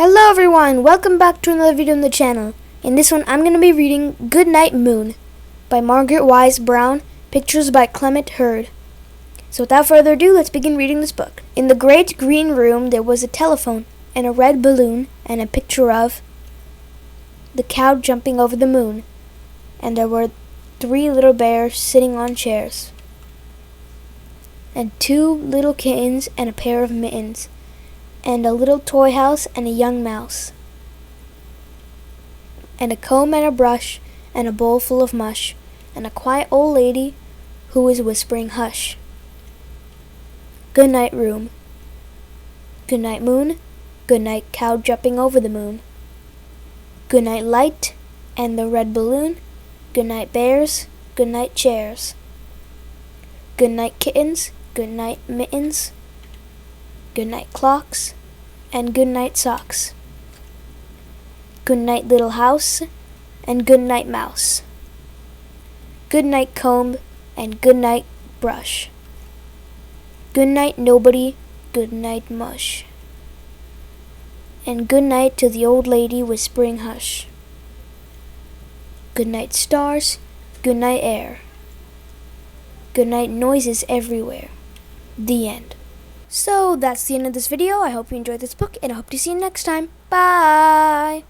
Hello everyone, welcome back to another video on the channel. In this one I'm going to be reading Goodnight Moon by Margaret Wise Brown, pictures by Clement Hurd. So without further ado, let's begin reading this book. In the great green room there was a telephone and a red balloon and a picture of the cow jumping over the moon, and there were 3 little bears sitting on chairs, and 2 little kittens and a pair of mittens, and a little toy house and a young mouse, and a comb and a brush and a bowl full of mush, and a quiet old lady who was whispering hush. Good night room. Good night moon. Good night cow jumping over the moon. Good night light and the red balloon. Good night bears. Good night chairs. Good night kittens. Good night mittens. Good night clocks and good night socks. Good night little house and good night mouse. Good night comb and good night brush. Good night nobody, good night mush. And good night to the old lady whispering hush. Good night stars, good night air. Good night noises everywhere. The end. So that's the end of this video. I hope you enjoyed this book and I hope to see you next time. Bye!